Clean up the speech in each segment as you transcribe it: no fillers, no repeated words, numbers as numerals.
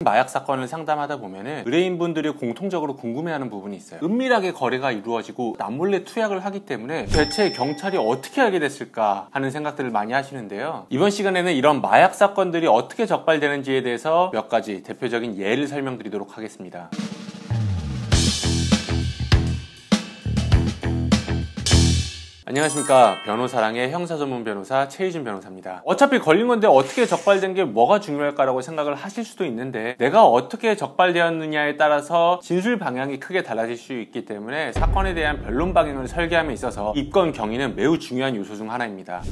마약 사건을 상담하다 보면은 의뢰인분들이 공통적으로 궁금해하는 부분이 있어요. 은밀하게 거래가 이루어지고 남몰래 투약을 하기 때문에 대체 경찰이 어떻게 알게 됐을까 하는 생각들을 많이 하시는데요. 이번 시간에는 이런 마약 사건들이 어떻게 적발되는지에 대해서 몇 가지 대표적인 예를 설명드리도록 하겠습니다. 안녕하십니까. 변호사랑의 형사전문 변호사 최희준 변호사입니다. 어차피 걸린 건데 어떻게 적발된 게 뭐가 중요할까라고 생각을 하실 수도 있는데, 내가 어떻게 적발되었느냐에 따라서 진술 방향이 크게 달라질 수 있기 때문에 사건에 대한 변론 방향을 설계함에 있어서 입건 경위는 매우 중요한 요소 중 하나입니다.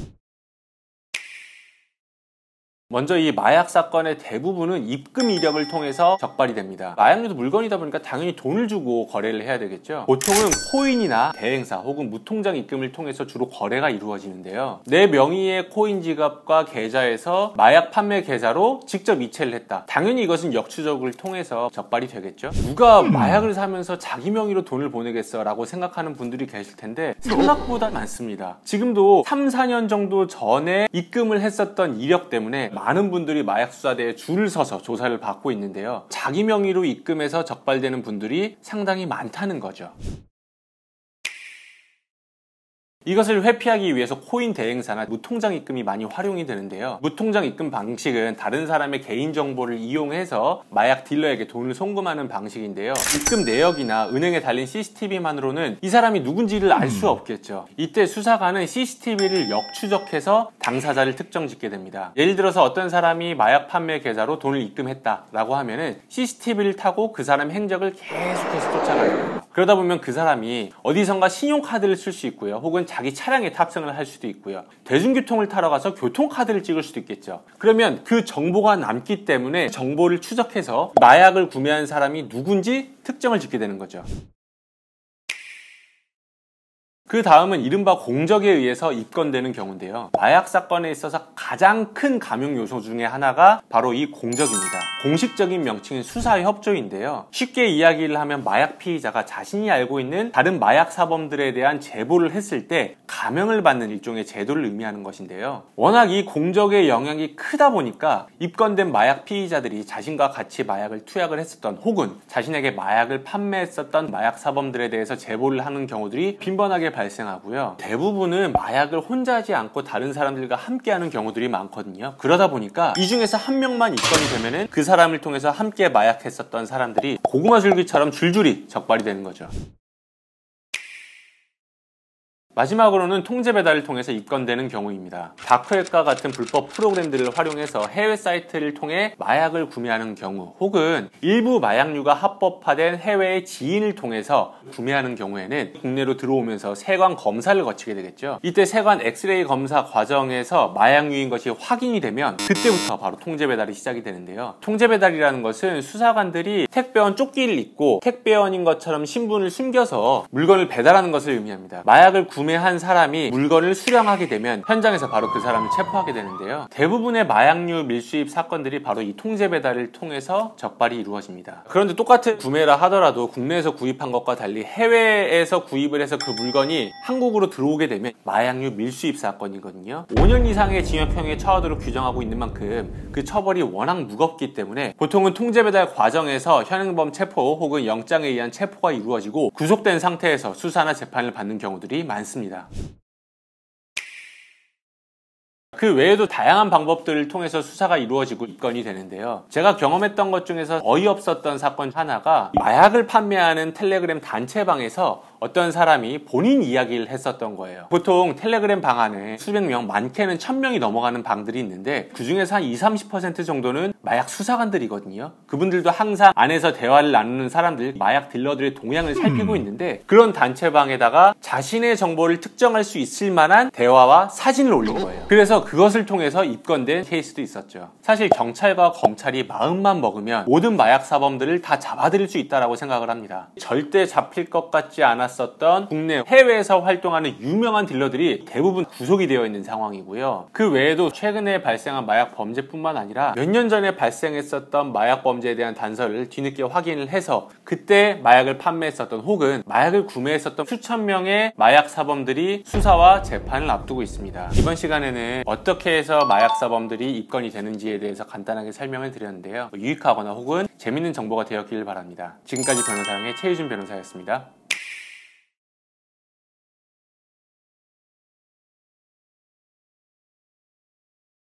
먼저 이 마약 사건의 대부분은 입금 이력을 통해서 적발이 됩니다. 마약류도 물건이다 보니까 당연히 돈을 주고 거래를 해야 되겠죠. 보통은 코인이나 대행사 혹은 무통장 입금을 통해서 주로 거래가 이루어지는데요. 내 명의의 코인 지갑과 계좌에서 마약 판매 계좌로 직접 이체를 했다. 당연히 이것은 역추적을 통해서 적발이 되겠죠. 누가 마약을 사면서 자기 명의로 돈을 보내겠어 라고 생각하는 분들이 계실 텐데 생각보다 많습니다. 지금도 3, 4년 정도 전에 입금을 했었던 이력 때문에 많은 분들이 마약수사대에 줄을 서서 조사를 받고 있는데요. 자기 명의로 입금해서 적발되는 분들이 상당히 많다는 거죠. 이것을 회피하기 위해서 코인 대행사나 무통장 입금이 많이 활용이 되는데요. 무통장 입금 방식은 다른 사람의 개인정보를 이용해서 마약 딜러에게 돈을 송금하는 방식인데요. 입금 내역이나 은행에 달린 CCTV만으로는 이 사람이 누군지를 알 수 없겠죠. 이때 수사관은 CCTV를 역추적해서 당사자를 특정 짓게 됩니다. 예를 들어서 어떤 사람이 마약 판매 계좌로 돈을 입금했다라고 하면은 CCTV를 타고 그 사람 행적을 계속해서 쫓아가게 됩니다. 그러다 보면 그 사람이 어디선가 신용카드를 쓸 수 있고요. 혹은 자기 차량에 탑승을 할 수도 있고요. 대중교통을 타러 가서 교통카드를 찍을 수도 있겠죠. 그러면 그 정보가 남기 때문에 정보를 추적해서 마약을 구매한 사람이 누군지 특정을 짓게 되는 거죠. 그 다음은 이른바 공적에 의해서 입건되는 경우인데요. 마약 사건에 있어서 가장 큰 감용 요소 중에 하나가 바로 이 공적입니다. 공식적인 명칭은 수사협조인데요. 쉽게 이야기를 하면 마약 피의자가 자신이 알고 있는 다른 마약 사범들에 대한 제보를 했을 때 감형을 받는 일종의 제도를 의미하는 것인데요. 워낙 이 공적의 영향이 크다 보니까 입건된 마약 피의자들이 자신과 같이 마약을 투약을 했었던 혹은 자신에게 마약을 판매했었던 마약 사범들에 대해서 제보를 하는 경우들이 빈번하게 발생하고요. 대부분은 마약을 혼자 하지 않고 다른 사람들과 함께 하는 경우들이 많거든요. 그러다 보니까 이 중에서 한 명만 입건이 되면은 그 사람을 통해서 함께 마약했었던 사람들이 고구마 줄기처럼 줄줄이 적발이 되는 거죠. 마지막으로는 통제 배달을 통해서 입건되는 경우입니다. 다크웹과 같은 불법 프로그램들을 활용해서 해외 사이트를 통해 마약을 구매하는 경우, 혹은 일부 마약류가 합법화된 해외의 지인을 통해서 구매하는 경우에는 국내로 들어오면서 세관 검사를 거치게 되겠죠. 이때 세관 엑스레이 검사 과정에서 마약류인 것이 확인이 되면 그때부터 바로 통제 배달이 시작이 되는데요. 통제 배달이라는 것은 수사관들이 택배원 조끼를 입고 택배원인 것처럼 신분을 숨겨서 물건을 배달하는 것을 의미합니다. 마약을 구매한 사람이 물건을 수령하게 되면 현장에서 바로 그 사람을 체포하게 되는데요. 대부분의 마약류 밀수입 사건들이 바로 이 통제 배달을 통해서 적발이 이루어집니다. 그런데 똑같은 구매라 하더라도 국내에서 구입한 것과 달리 해외에서 구입을 해서 그 물건이 한국으로 들어오게 되면 마약류 밀수입 사건이거든요. 5년 이상의 징역형에 처하도록 규정하고 있는 만큼 그 처벌이 워낙 무겁기 때문에 보통은 통제 배달 과정에서 현행범 체포 혹은 영장에 의한 체포가 이루어지고 구속된 상태에서 수사나 재판을 받는 경우들이 많습니다. 그 외에도 다양한 방법들을 통해서 수사가 이루어지고 입건이 되는데요. 제가 경험했던 것 중에서 어이없었던 사건 하나가 마약을 판매하는 텔레그램 단체방에서 어떤 사람이 본인 이야기를 했었던 거예요. 보통 텔레그램 방 안에 수백 명, 많게는 1000명이 넘어가는 방들이 있는데 그 중에서 한 20-30% 정도는 마약 수사관들이거든요. 그분들도 항상 안에서 대화를 나누는 사람들, 마약 딜러들의 동향을 살피고 있는데 그런 단체방에다가 자신의 정보를 특정할 수 있을 만한 대화와 사진을 올린 거예요. 그래서 그것을 통해서 입건된 케이스도 있었죠. 사실 경찰과 검찰이 마음만 먹으면 모든 마약 사범들을 다 잡아들일 수 있다고 생각을 합니다. 절대 잡힐 것 같지 않아 많았었던 국내 해외에서 활동하는 유명한 딜러들이 대부분 구속이 되어 있는 상황이고요. 그 외에도 최근에 발생한 마약 범죄뿐만 아니라 몇 년 전에 발생했었던 마약 범죄에 대한 단서를 뒤늦게 확인을 해서 그때 마약을 판매했었던 혹은 마약을 구매했었던 수천 명의 마약 사범들이 수사와 재판을 앞두고 있습니다. 이번 시간에는 어떻게 해서 마약 사범들이 입건이 되는지에 대해서 간단하게 설명을 드렸는데요. 유익하거나 혹은 재밌는 정보가 되었기를 바랍니다. 지금까지 변호사랑의 최유준 변호사였습니다.